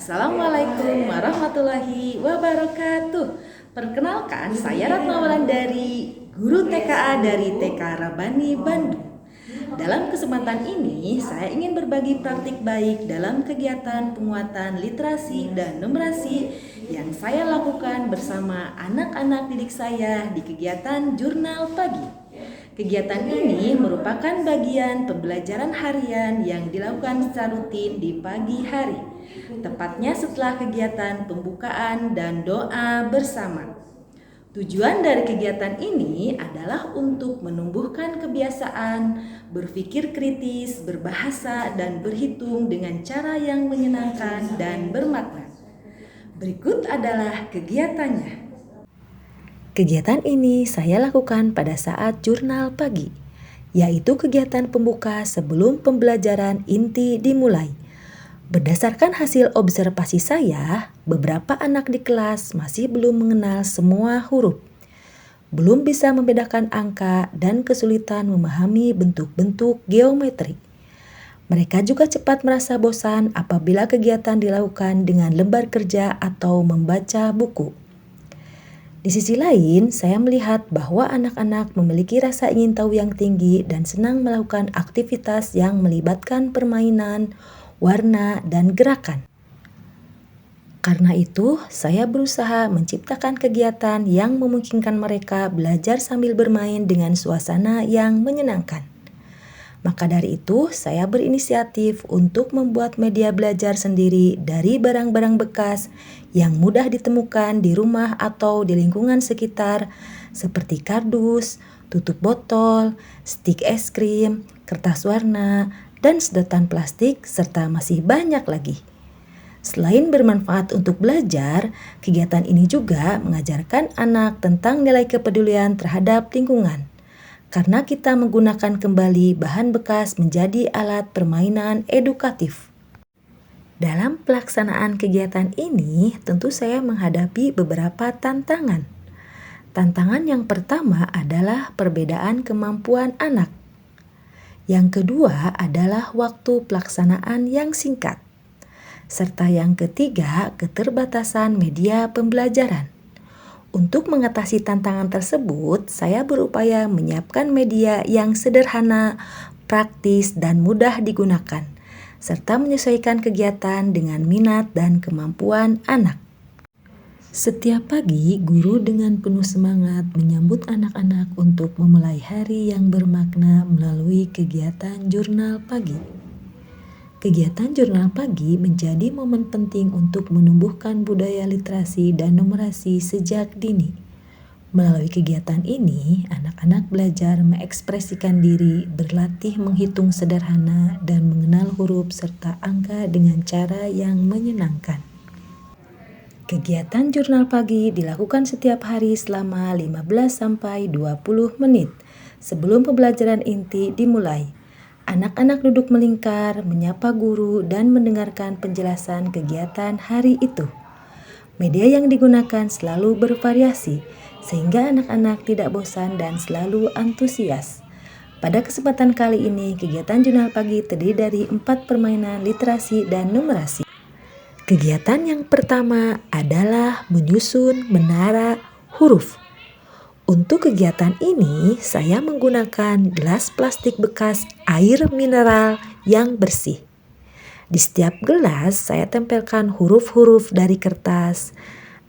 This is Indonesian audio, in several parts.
Assalamualaikum warahmatullahi wabarakatuh. Perkenalkan, saya Ratna Wulandari, guru TKA dari TK Rabani Bandung. Dalam kesempatan ini, saya ingin berbagi praktik baik dalam kegiatan penguatan literasi dan numerasi yang saya lakukan bersama anak-anak didik saya di kegiatan Jurnal Pagi. Kegiatan ini merupakan bagian pembelajaran harian yang dilakukan secara rutin di pagi hari, tepatnya setelah kegiatan pembukaan dan doa bersama. Tujuan dari kegiatan ini adalah untuk menumbuhkan kebiasaan berpikir kritis, berbahasa, dan berhitung dengan cara yang menyenangkan dan bermakna. Berikut adalah kegiatannya. Kegiatan ini saya lakukan pada saat jurnal pagi, yaitu kegiatan pembuka sebelum pembelajaran inti dimulai. Berdasarkan hasil observasi saya, beberapa anak di kelas masih belum mengenal semua huruf, belum bisa membedakan angka, dan kesulitan memahami bentuk-bentuk geometri. Mereka juga cepat merasa bosan apabila kegiatan dilakukan dengan lembar kerja atau membaca buku. Di sisi lain, saya melihat bahwa anak-anak memiliki rasa ingin tahu yang tinggi dan senang melakukan aktivitas yang melibatkan permainan, warna, dan gerakan. Karena itu, saya berusaha menciptakan kegiatan yang memungkinkan mereka belajar sambil bermain dengan suasana yang menyenangkan. Maka dari itu, saya berinisiatif untuk membuat media belajar sendiri dari barang-barang bekas yang mudah ditemukan di rumah atau di lingkungan sekitar, seperti kardus, tutup botol, stik es krim, kertas warna, dan sedotan plastik, serta masih banyak lagi. Selain bermanfaat untuk belajar, kegiatan ini juga mengajarkan anak tentang nilai kepedulian terhadap lingkungan. Karena kita menggunakan kembali bahan bekas menjadi alat permainan edukatif. Dalam pelaksanaan kegiatan ini, tentu saya menghadapi beberapa tantangan. Tantangan yang pertama adalah perbedaan kemampuan anak. Yang kedua adalah waktu pelaksanaan yang singkat. Serta yang ketiga, keterbatasan media pembelajaran. Untuk mengatasi tantangan tersebut, saya berupaya menyiapkan media yang sederhana, praktis, dan mudah digunakan, serta menyesuaikan kegiatan dengan minat dan kemampuan anak. Setiap pagi, guru dengan penuh semangat menyambut anak-anak untuk memulai hari yang bermakna melalui kegiatan jurnal pagi. Kegiatan jurnal pagi menjadi momen penting untuk menumbuhkan budaya literasi dan numerasi sejak dini. Melalui kegiatan ini, anak-anak belajar mengekspresikan diri, berlatih menghitung sederhana, dan mengenal huruf serta angka dengan cara yang menyenangkan. Kegiatan jurnal pagi dilakukan setiap hari selama 15-20 menit sebelum pembelajaran inti dimulai. Anak-anak duduk melingkar, menyapa guru, dan mendengarkan penjelasan kegiatan hari itu. Media yang digunakan selalu bervariasi, sehingga anak-anak tidak bosan dan selalu antusias. Pada kesempatan kali ini, kegiatan jurnal pagi terdiri dari 4 permainan literasi dan numerasi. Kegiatan yang pertama adalah menyusun menara huruf. Untuk kegiatan ini, saya menggunakan gelas plastik bekas air mineral yang bersih. Di setiap gelas, saya tempelkan huruf-huruf dari kertas.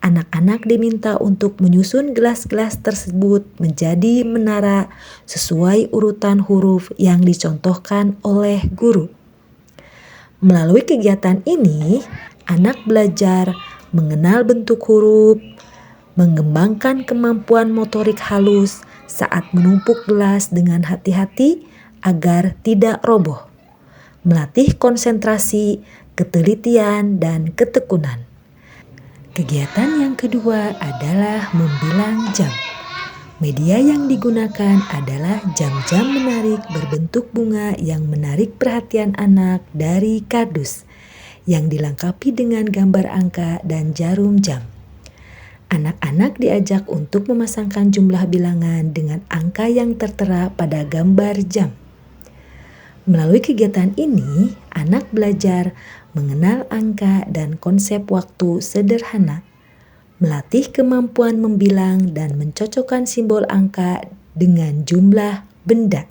Anak-anak diminta untuk menyusun gelas-gelas tersebut menjadi menara sesuai urutan huruf yang dicontohkan oleh guru. Melalui kegiatan ini, anak belajar mengenal bentuk huruf, mengembangkan kemampuan motorik halus saat menumpuk gelas dengan hati-hati agar tidak roboh, melatih konsentrasi, ketelitian, dan ketekunan. Kegiatan yang kedua adalah membilang jam. Media yang digunakan adalah jam-jam menarik berbentuk bunga yang menarik perhatian anak dari kardus, yang dilengkapi dengan gambar angka dan jarum jam. Anak-anak diajak untuk memasangkan jumlah bilangan dengan angka yang tertera pada gambar jam. Melalui kegiatan ini, anak belajar mengenal angka dan konsep waktu sederhana, melatih kemampuan membilang dan mencocokkan simbol angka dengan jumlah benda,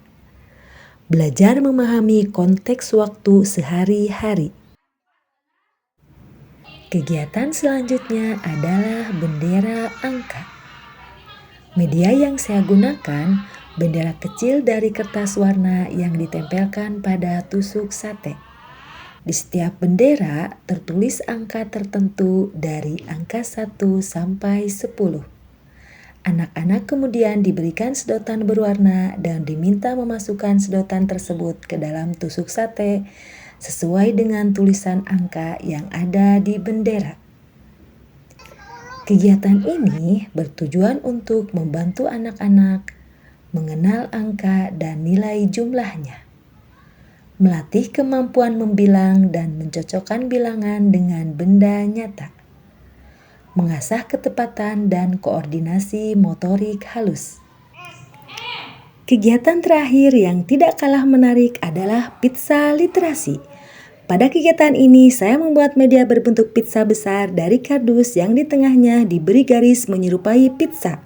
belajar memahami konteks waktu sehari-hari. Kegiatan selanjutnya adalah bendera angka. Media yang saya gunakan bendera kecil dari kertas warna yang ditempelkan pada tusuk sate. Di setiap bendera tertulis angka tertentu dari angka 1 sampai 10. Anak-anak kemudian diberikan sedotan berwarna dan diminta memasukkan sedotan tersebut ke dalam tusuk sate sesuai dengan tulisan angka yang ada di bendera. Kegiatan ini bertujuan untuk membantu anak-anak mengenal angka dan nilai jumlahnya, melatih kemampuan membilang dan mencocokkan bilangan dengan benda nyata, mengasah ketepatan dan koordinasi motorik halus. Kegiatan terakhir yang tidak kalah menarik adalah pizza literasi. Pada kegiatan ini, saya membuat media berbentuk pizza besar dari kardus yang di tengahnya diberi garis menyerupai pizza.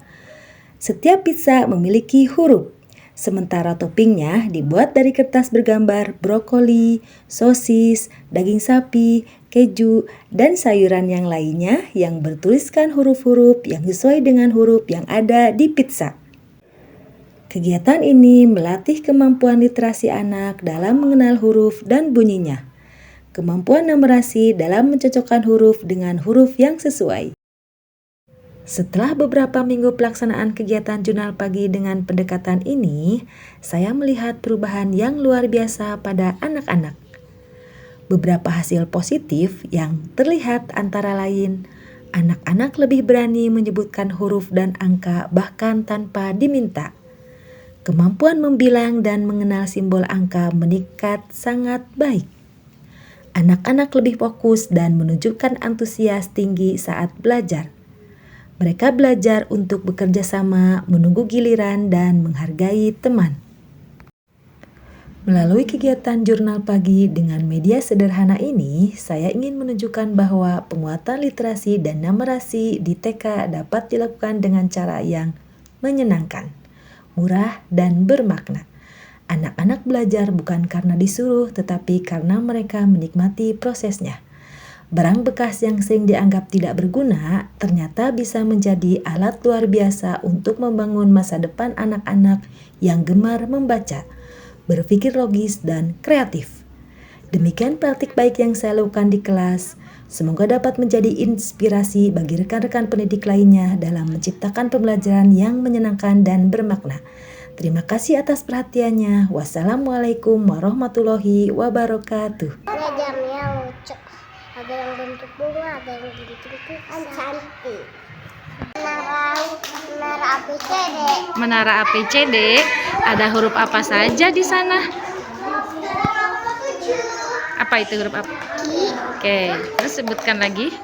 Setiap pizza memiliki huruf, sementara toppingnya dibuat dari kertas bergambar brokoli, sosis, daging sapi, keju, dan sayuran yang lainnya yang bertuliskan huruf-huruf yang sesuai dengan huruf yang ada di pizza. Kegiatan ini melatih kemampuan literasi anak dalam mengenal huruf dan bunyinya, kemampuan numerasi dalam mencocokkan huruf dengan huruf yang sesuai. Setelah beberapa minggu pelaksanaan kegiatan jurnal pagi dengan pendekatan ini, saya melihat perubahan yang luar biasa pada anak-anak. Beberapa hasil positif yang terlihat antara lain, anak-anak lebih berani menyebutkan huruf dan angka bahkan tanpa diminta. Kemampuan membilang dan mengenal simbol angka meningkat sangat baik. Anak-anak lebih fokus dan menunjukkan antusias tinggi saat belajar. Mereka belajar untuk bekerja sama, menunggu giliran, dan menghargai teman. Melalui kegiatan jurnal pagi dengan media sederhana ini, saya ingin menunjukkan bahwa penguatan literasi dan numerasi di TK dapat dilakukan dengan cara yang menyenangkan, murah, dan bermakna. Anak-anak belajar bukan karena disuruh, tetapi karena mereka menikmati prosesnya. Barang bekas yang sering dianggap tidak berguna ternyata bisa menjadi alat luar biasa untuk membangun masa depan anak-anak yang gemar membaca, berpikir logis, dan kreatif. Demikian praktik baik yang saya lakukan di kelas. Semoga dapat menjadi inspirasi bagi rekan-rekan pendidik lainnya dalam menciptakan pembelajaran yang menyenangkan dan bermakna. Terima kasih atas perhatiannya. Wassalamualaikum warahmatullahi wabarakatuh. Jamnya lucu. Ada yang bentuk bunga, ada yang bentuk cantik. Menara ABCD. Menara ABCD, ada huruf apa saja di sana? Apa itu huruf apa? Oke, terus sebutkan lagi.